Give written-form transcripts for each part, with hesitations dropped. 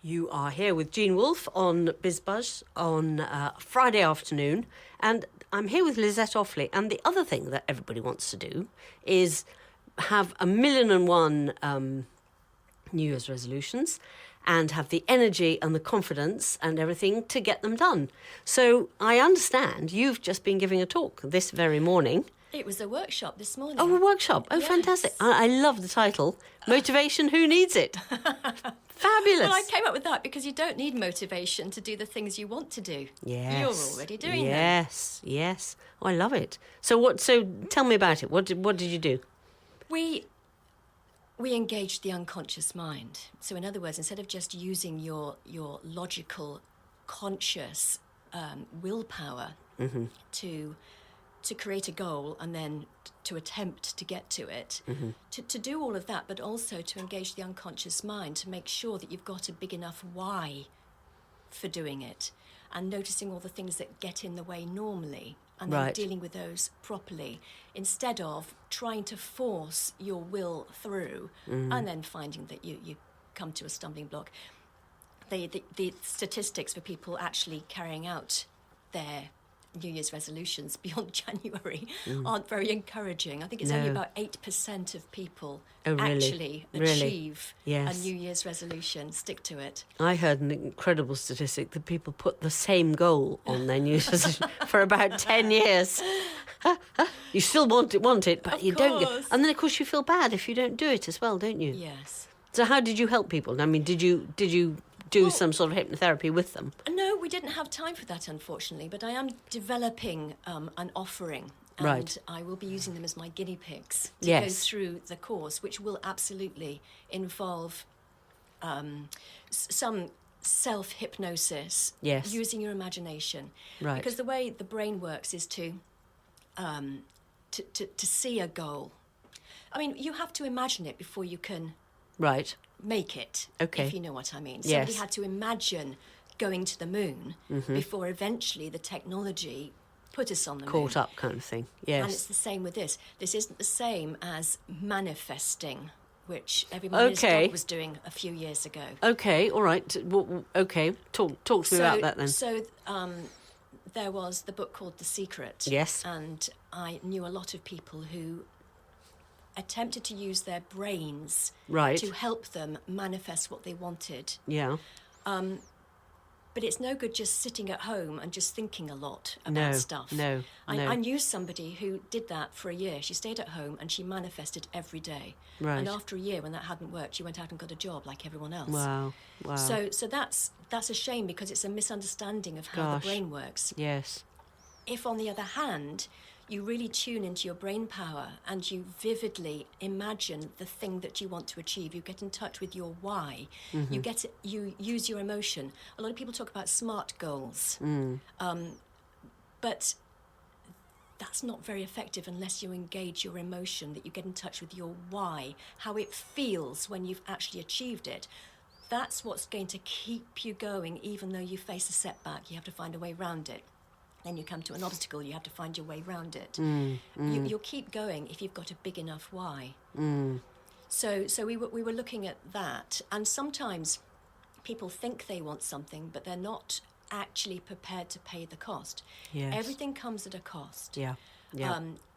You are here with Jean Wolfe on BizBuzz on Friday afternoon, and I'm here with Lysette Offley. And the other thing that everybody wants to do is have 1,000,001 New Year's resolutions and have the energy and the confidence and everything to get them done. So I understand you've just been giving a talk this very morning. It was a workshop this morning. Oh, a workshop. Oh, yes. Fantastic. I love the title. Motivation, who needs it? Fabulous. Well, I came up with that because you don't need motivation to do the things you want to do. Yes. You're already doing them. Yes. Oh, I love it. So tell me about it. What did you do? We engaged the unconscious mind. So in other words, instead of just using your logical, conscious willpower to create a goal and then to attempt to get to it, to do all of that, but also to engage the unconscious mind to make sure that you've got a big enough why for doing it, and noticing all the things that get in the way normally, and then dealing with those properly, instead of trying to force your will through and then finding that you come to a stumbling block. The statistics for people actually carrying out their New Year's resolutions beyond January aren't very encouraging. I think it's only about 8% of people actually achieve a New Year's resolution, stick to it. I heard an incredible statistic that people put the same goal on their New Year's resolution for about 10 years. You still want it, but you don't get. And then, of course, you feel bad if you don't do it as well, don't you? Yes. So how did you help people? I mean, did you do some sort of hypnotherapy with them? No, we didn't have time for that, unfortunately, but I am developing an offering, and I will be using them as my guinea pigs to go through the course, which will absolutely involve some self-hypnosis, using your imagination. Right. Because the way the brain works is to see a goal. I mean, you have to imagine it before you can make it, if you know what I mean. Somebody had to imagine going to the moon before eventually the technology put us on the moon. Caught up kind of thing, yes. And it's the same with this. This isn't the same as manifesting, which everyone was doing a few years ago. Okay, all right. Well, okay, talk to me about that then. So there was the book called The Secret. Yes. And I knew a lot of people who attempted to use their brains to help them manifest what they wanted. Yeah. But it's no good just sitting at home and just thinking a lot about stuff. No. I knew somebody who did that for a year. She stayed at home and she manifested every day. Right. And after a year, when that hadn't worked, she went out and got a job like everyone else. Wow. So that's a shame, because it's a misunderstanding of how the brain works. Yes. If, on the other hand, you really tune into your brain power and you vividly imagine the thing that you want to achieve, you get in touch with your why, you use your emotion. A lot of people talk about SMART goals, but that's not very effective unless you engage your emotion, that you get in touch with your why, how it feels when you've actually achieved it. That's what's going to keep you going, even though you face a setback. You have to find a way around it. Then you come to an obstacle, you have to find your way around it. You'll keep going if you've got a big enough why. So we were looking at that, and sometimes people think they want something, but they're not actually prepared to pay the cost. Yes. Everything comes at a cost. Yeah.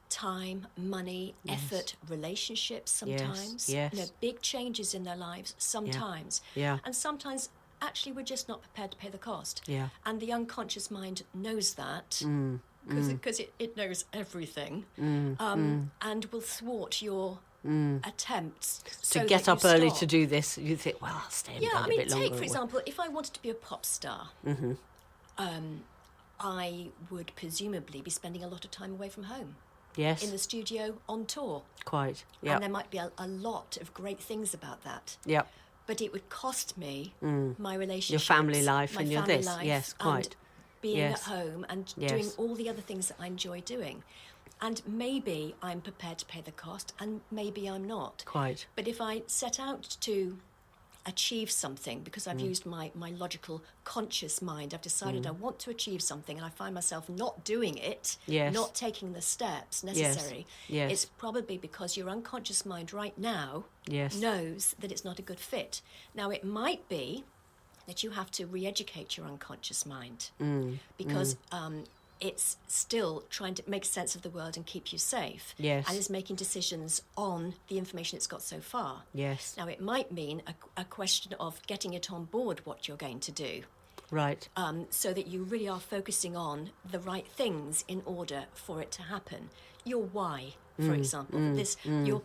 Time, money, effort, relationships sometimes. Yes. Big changes in their lives sometimes. Yeah. And sometimes actually we're just not prepared to pay the cost. Yeah. And the unconscious mind knows that, because it knows everything, and will thwart your attempts. To get up early to do this, you think, well, I'll stay in bed a bit longer. Take, for example, if I wanted to be a pop star, I would presumably be spending a lot of time away from home. Yes. In the studio, on tour. Quite, yeah. And there might be a lot of great things about that. Yeah. But it would cost me my relationships, your family life, my and your family this. life, Yes, quite. And being at home and doing all the other things that I enjoy doing. And maybe I'm prepared to pay the cost, and maybe I'm not. Quite. But if I set out to achieve something, because I've used my logical, conscious mind, I've decided I want to achieve something, and I find myself not doing it, not taking the steps necessary, it's probably because your unconscious mind right now knows that it's not a good fit. Now, it might be that you have to re-educate your unconscious mind because it's still trying to make sense of the world and keep you safe. Yes. And is making decisions on the information it's got so far. Yes. Now, it might mean a question of getting it on board what you're going to do. Right. So that you really are focusing on the right things in order for it to happen. Your why, for example,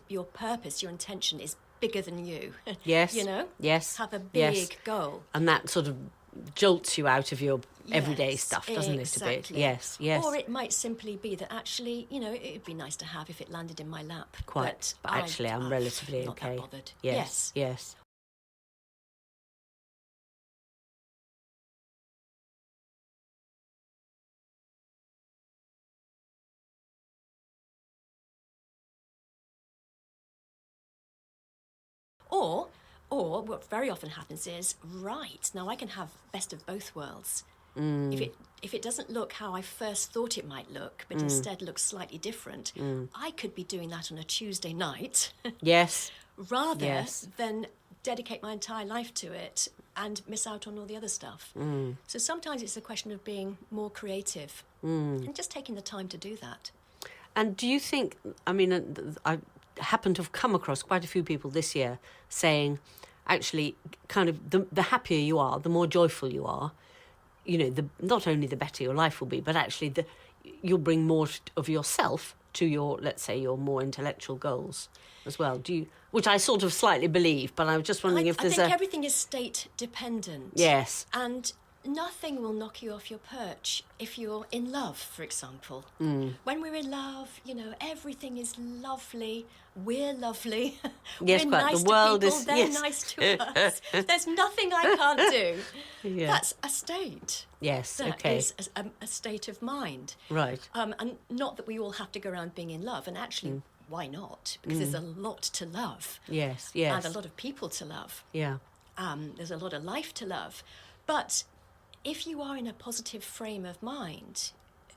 your purpose, your intention is bigger than you. Yes. You know? Yes. Have a big goal. And that sort of jolts you out of your everyday stuff, doesn't it, a bit? Yes, yes. Or it might simply be that actually, you know, it'd be nice to have if it landed in my lap. Quite. But actually, I'm relatively not okay. That bothered. Yes, yes. Or what very often happens is, right, now I can have best of both worlds. If it doesn't look how I first thought it might look, but instead looks slightly different, I could be doing that on a Tuesday night. Yes. rather than dedicate my entire life to it and miss out on all the other stuff. So sometimes it's a question of being more creative and just taking the time to do that. And do you think, I mean, I happen to have come across quite a few people this year saying, actually, kind of the happier you are, the more joyful you are, you know, not only the better your life will be, but actually you'll bring more of yourself to your, let's say, your more intellectual goals as well. Do you, which I sort of slightly believe, but I was just wondering if there's I think everything is state dependent. Yes. And nothing will knock you off your perch if you're in love, for example. When we're in love, you know, everything is lovely. We're lovely. Yes, we're but nice the world to people. is... They're yes. nice to us. There's nothing I can't do. Yeah. That's a state. Yes, That okay. is a state of mind. Right. And not that we all have to go around being in love. And actually, why not? Because there's a lot to love. Yes, yes. And a lot of people to love. Yeah. There's a lot of life to love. But if you are in a positive frame of mind,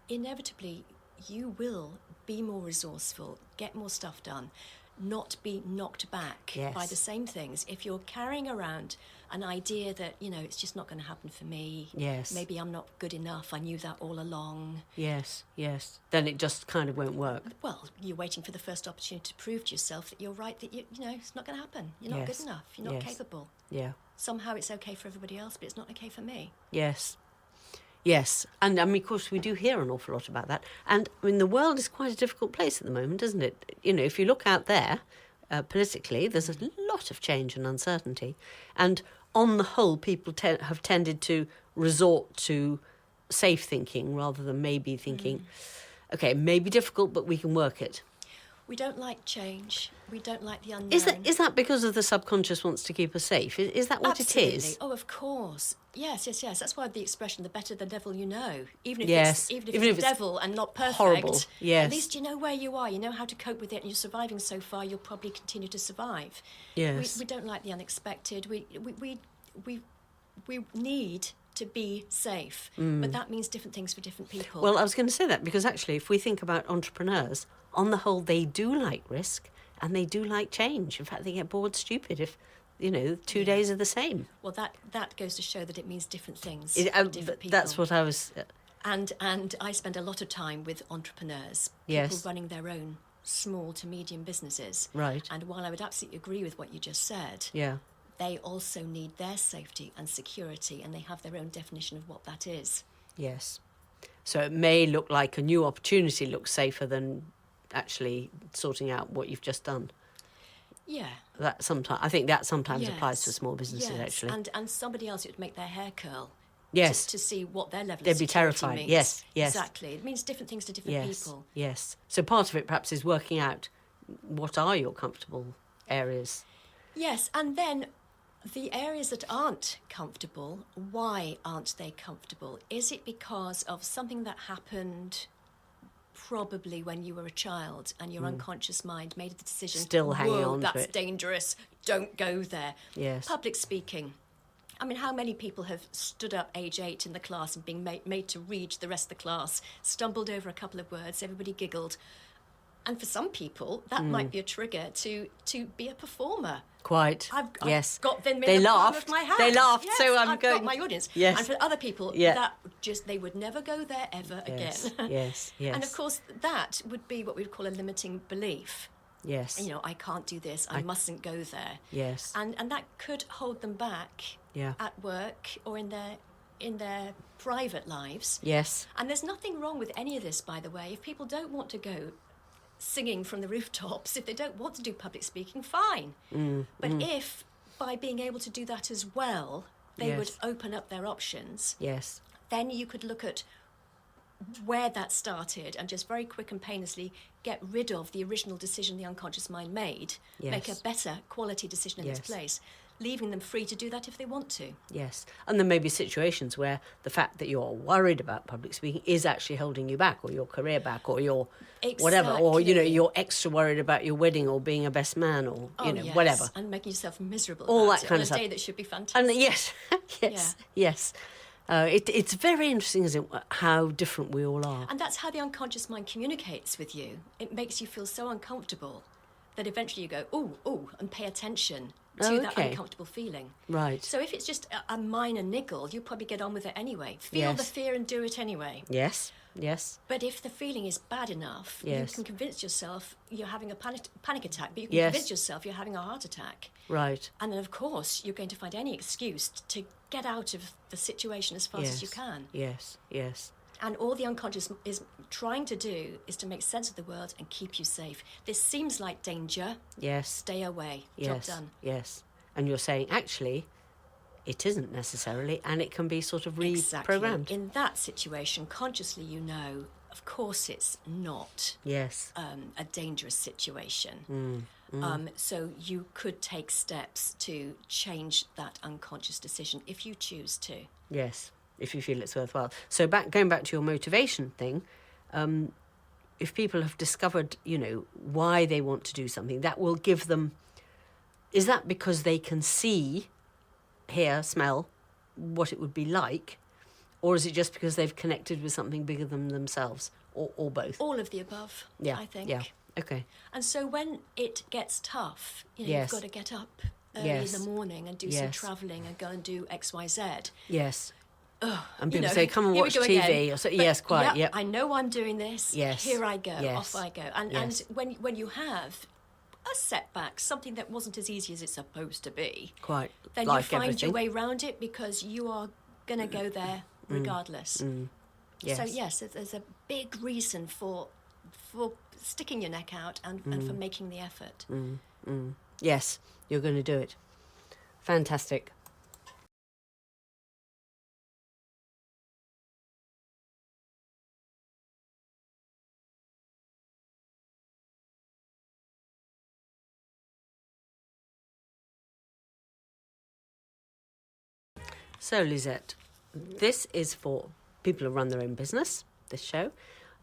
inevitably you will be more resourceful, get more stuff done, not be knocked back by the same things. If you're carrying around an idea that, you know, it's just not going to happen for me. Yes. Maybe I'm not good enough. I knew that all along. Yes, yes. Then it just kind of won't work. Well, you're waiting for the first opportunity to prove to yourself that you're right, that, you know, it's not going to happen. You're not good enough. You're not capable. Yeah. Somehow it's okay for everybody else, but it's not okay for me. Yes. Yes. And, I mean, of course, we do hear an awful lot about that. And, I mean, the world is quite a difficult place at the moment, isn't it? You know, if you look out there, politically, there's a lot of change and uncertainty. And on the whole, people have tended to resort to safe thinking rather than maybe thinking, okay, it may be difficult, but we can work it. We don't like change. We don't like the unknown. Is that because of the subconscious wants to keep us safe? Is that what Absolutely. it is? Oh, of course. Yes. That's why the expression, the better the devil you know. Even if Yes. it's the devil and not perfect. Horrible. Yes. At least you know where you are. You know how to cope with it, and you're surviving so far. You'll probably continue to survive. Yes. We don't like the unexpected. We need to be safe, but that means different things for different people. Well, I was going to say that because actually, if we think about entrepreneurs, on the whole, they do like risk and they do like change. In fact, they get bored stupid if, you know, 2 days are the same. Well, that goes to show that it means different things for different people. That's what I was... And I spend a lot of time with entrepreneurs, people Yes. running their own small to medium businesses. Right. And while I would absolutely agree with what you just said, Yeah. they also need their safety and security, and they have their own definition of what that is. Yes. So it may look like a new opportunity looks safer than actually sorting out what you've just done. Yeah. I think that sometimes applies to small businesses, yes. actually. And somebody else, it would make their hair curl. Yes. To see what their level They'd of be security terrified. means. Yes, yes. Exactly. It means different things to different people. Yes. So part of it perhaps is working out what are your comfortable areas. Yes, and then the areas that aren't comfortable, why aren't they comfortable? Is it because of something that happened probably when you were a child and your unconscious mind made the decision, Still hanging on to that's it. dangerous, don't go there. Yes. Public speaking. I mean, how many people have stood up age 8 in the class and been made to read to the rest of the class, stumbled over a couple of words, everybody giggled. And for some people, that might be a trigger to be a performer. Quite. I've yes. got them in they the palm laughed. of my hand. They laughed. Yes, so I've going. got my audience. Yes. And for other people, Yeah. they would never go there ever Yes. again. Yes. Yes. And of course, that would be what we'd call a limiting belief. Yes. I can't do this. I mustn't go there. Yes. And that could hold them back at work or in their private lives. Yes. And there's nothing wrong with any of this, by the way. If people don't want to go singing from the rooftops, if they don't want to do public speaking, fine. But if by being able to do that as well, they would open up their options, yes. then you could look at where that started and just very quick and painlessly get rid of the original decision the unconscious mind made, make a better quality decision in its place, leaving them free to do that if they want to. Yes. And there may be situations where the fact that you're worried about public speaking is actually holding you back, or your career back, or your whatever, or, you're extra worried about your wedding or being a best man, or, whatever. And making yourself miserable all about that kind it of stuff. On a day that should be fantastic. And yes. It's very interesting, isn't it, how different we all are. And that's how the unconscious mind communicates with you. It makes you feel so uncomfortable that eventually you go, ooh, and pay attention to that uncomfortable feeling. Right. So if it's just a minor niggle, you probably get on with it anyway. Feel the fear and do it anyway. Yes. But if the feeling is bad enough, you can convince yourself you're having a panic attack, but you can convince yourself you're having a heart attack. Right. And then, of course, you're going to find any excuse to get out of the situation as fast as you can. Yes. And all the unconscious is trying to do is to make sense of the world and keep you safe. This seems like danger. Yes. Stay away. Job done. Yes. And you're saying, actually, it isn't necessarily, and it can be sort of reprogrammed. Exactly. In that situation, consciously of course it's not a dangerous situation. So you could take steps to change that unconscious decision if you choose to. Yes. If you feel it's worthwhile. So going back to your motivation thing, if people have discovered, why they want to do something, that will give them... Is that because they can see, hear, smell what it would be like? Or is it just because they've connected with something bigger than themselves? Or both? All of the above, I think. Yeah, okay. And so when it gets tough, you've got to get up early in the morning and do some travelling and go and do X, Y, Z. Yes. And people say, come and watch TV. Or so, yes, quite. Yeah, I know I'm doing this. Yes. Here I go. Off I go. And when you have a setback, something that wasn't as easy as it's supposed to be, quite, then like you find everything. your way around it because you are going to go there regardless. Yes. So yes, there's a big reason for sticking your neck out and for making the effort. Yes, you're going to do it. Fantastic. So, Lysette, this is for people who run their own business, this show.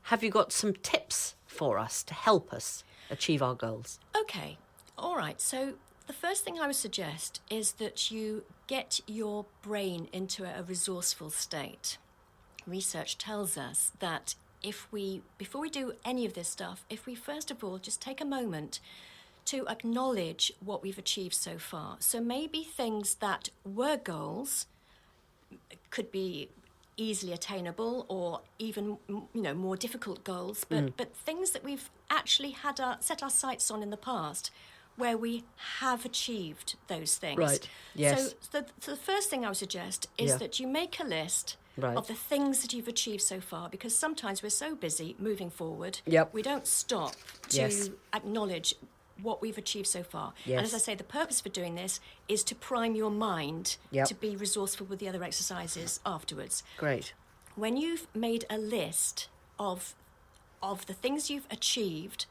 Have you got some tips for us to help us achieve our goals? Okay, all right. So the first thing I would suggest is that you get your brain into a resourceful state. Research tells us that before we do any of this stuff, if we first of all just take a moment to acknowledge what we've achieved so far. So maybe things that were goals could be easily attainable or even more difficult goals, but things that we've actually set our sights on in the past where we have achieved those things. Right, yes. So the first thing I would suggest is that you make a list of the things that you've achieved so far, because sometimes we're so busy moving forward, we don't stop to acknowledge what we've achieved so far. Yes. And as I say, the purpose for doing this is to prime your mind to be resourceful with the other exercises afterwards. Great. When you've made a list of the things you've achieved,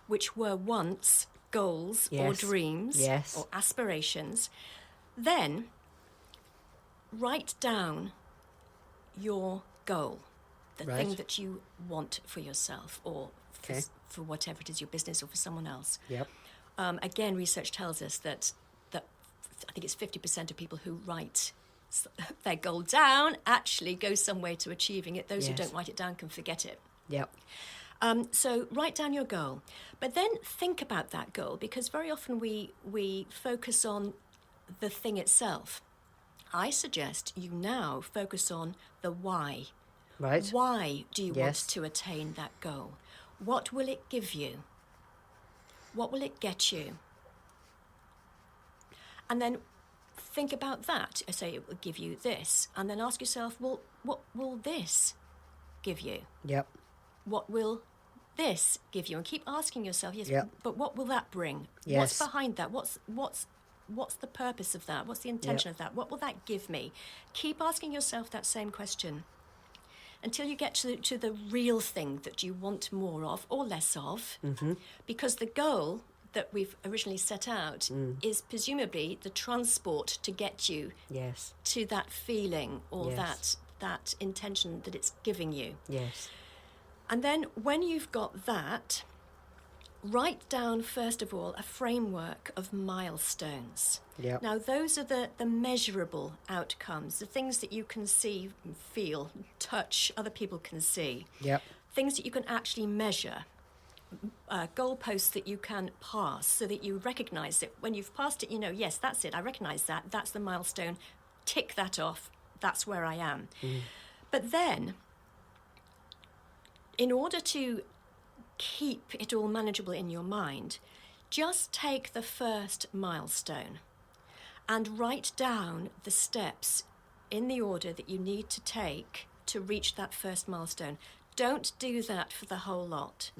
which were once goals or dreams or aspirations, then write down your goal, the thing that you want for yourself or for whatever it is, your business or for someone else. Yep. Again, research tells us that I think it's 50% of people who write their goal down actually go some way to achieving it. Those who don't write it down can forget it. Yep. So write down your goal, but then think about that goal, because very often we focus on the thing itself. I suggest you now focus on the why. Right. Why do you want Yes. to attain that goal? What will it give you? What will it get you? And then think about that. Say it will give you this, and then ask yourself, well, what will this give you? Yep. What will this give you? And keep asking yourself, yes, Yep. but what will that bring? Yes. What's behind that? What's the purpose of that? What's the intention of that? What will that give me? Keep asking yourself that same question until you get to the real thing that you want more of or less of. Mm-hmm. Because the goal that we've originally set out is presumably the transport to get you Yes. to that feeling or Yes. that intention that it's giving you. Yes. And then when you've got that, write down, first of all, a framework of milestones. Yep. Now, those are the measurable outcomes, the things that you can see, feel, touch, other people can see. Yep. Things that you can actually measure. Goalposts that you can pass, so that you recognise that when you've passed it, you know, yes, that's it, I recognise that, that's the milestone, tick that off, that's where I am. But then, in order to keep it all manageable in your mind, just take the first milestone and write down the steps in the order that you need to take to reach that first milestone. Don't do that for the whole lot.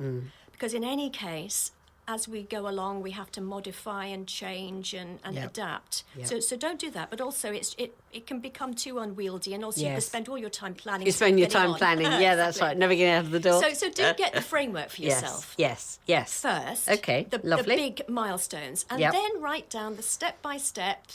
Because in any case, as we go along, we have to modify and change and Yep. adapt. Yep. So don't do that. But also, it can become too unwieldy, and also you can Yes. spend all your time planning. You spend your getting time on. planning. Yeah, that's Exactly. right. Never getting out of the door. So do get the framework for yourself Yes. Yes. first. Okay, the lovely. big milestones, and Yep. then write down the step by step,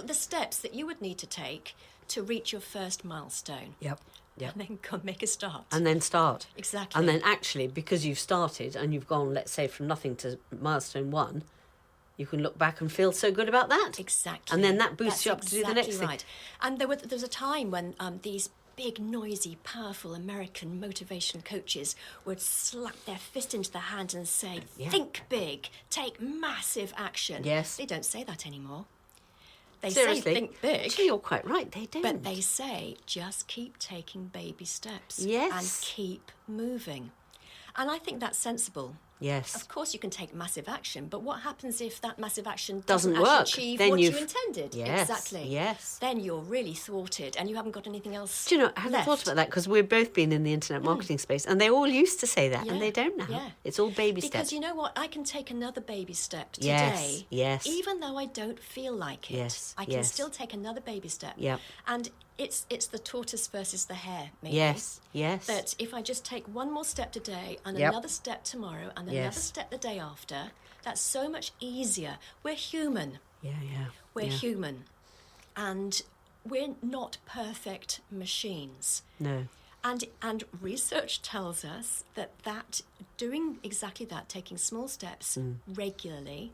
the steps that you would need to take to reach your first milestone. Yep. Yep. And then go make a start. And then start. Exactly. And then actually, because you've started and you've gone, let's say, from nothing to milestone 1, you can look back and feel so good about that. Exactly. And then that boosts That's you up to do the next exactly thing. right. And there was a time when these big, noisy, powerful American motivation coaches would slap their fist into the hand and say, Yeah. think big, take massive action. Yes. They don't say that anymore. They Seriously. say think big. Actually, you're quite right. They don't. But they say just keep taking baby steps. Yes. And keep moving. And I think that's sensible. Yes. Of course you can take massive action, but what happens if that massive action Doesn't doesn't work? actually achieve Then what you you've- intended? Yes, Exactly. yes. Then you're really thwarted and you haven't got anything else Do you know, I hadn't left. thought about that because we've both been in the internet marketing space and they all used to say that and Yeah, they don't now. yeah. It's all baby Because steps. you know what? I can take another baby step Yes, today. yes. Even though I don't feel like it. Yes, I can yes. still take another baby step. Yep. And it's the tortoise versus the hare, maybe. Yes, yes. That if I just take one more step today and Yep. another step tomorrow and Yes. another step the day after, that's so much easier. We're human. Yeah. We're yeah. human. And we're not perfect machines. No. And research tells us that doing exactly that, taking small steps regularly,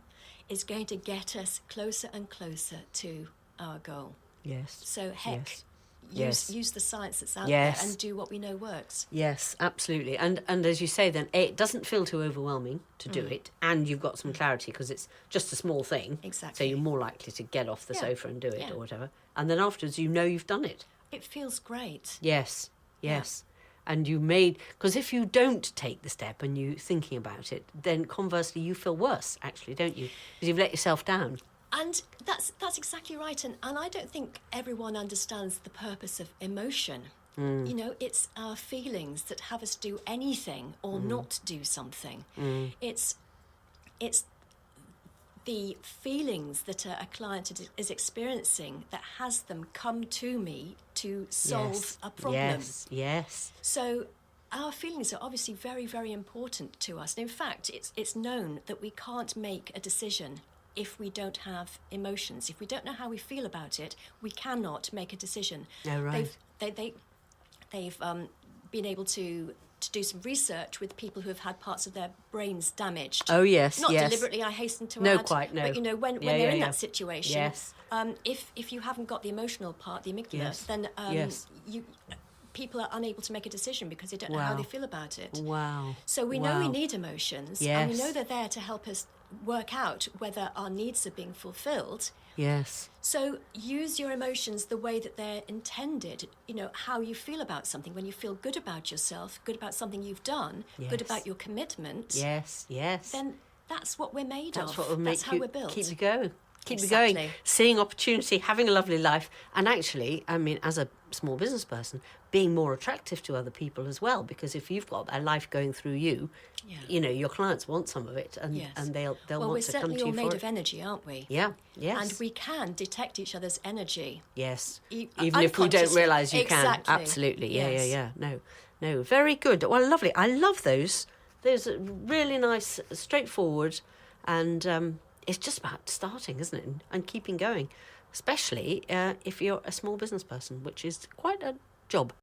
is going to get us closer and closer to our goal. Yes. So heck, Yes. Yes. use the science that's out Yes. there and do what we know works. Yes, absolutely. And as you say then, it doesn't feel too overwhelming to do it and you've got some clarity because it's just a small thing. Exactly. So you're more likely to get off the Yeah. sofa and do it Yeah. or whatever. And then afterwards you know you've done it. It feels great. Yes, yes. And you made, because if you don't take the step and you're thinking about it, then conversely you feel worse, actually, don't you? Because you've let yourself down. And that's exactly right. And I don't think everyone understands the purpose of emotion. You know, it's our feelings that have us do anything or not do something. It's the feelings that a client is experiencing that has them come to me to solve Yes. a problem. Yes. So our feelings are obviously very, very important to us. And in fact, it's known that we can't make a decision if we don't have emotions. If we don't know how we feel about it, we cannot make a decision. Oh, right. They've been able to do some research with people who have had parts of their brains damaged. Oh, yes, Not yes. deliberately, I hasten to No, add. quite, no. But, you know, when Yeah, they're yeah, in yeah. that situation, Yes. if you haven't got the emotional part, the amygdala, Yes. then Yes. people are unable to make a decision because they don't know how Wow. they feel about it. Wow. So we know we Wow. need emotions, and we Yes. know they're there to help us work out whether our needs are being fulfilled. Yes. So use your emotions the way that they're intended. You know, how you feel about something. When you feel good about yourself, good about something you've done, good Yes. about your commitment, Yes. Yes. then that's what we're made of. That's what will make how you we're built. keep you going. Keep you Exactly. going, seeing opportunity, having a lovely life, and actually, I mean, as a small business person, being more attractive to other people as well. Because if you've got their life going through you, Yeah. you know, your clients want some of it, and Yes. and they'll Well, we're want to come certainly to all you made for of it. energy, aren't we? Yeah. Yes. And we can detect each other's energy. Yes. E- Even if we don't unconsciously. realise you can. Exactly. Absolutely. Yeah. Yes. Yeah. Yeah. No. Very good. Well, lovely. I love those. Those are really nice, straightforward, and it's just about starting, isn't it? And keeping going, especially if you're a small business person, which is quite a job.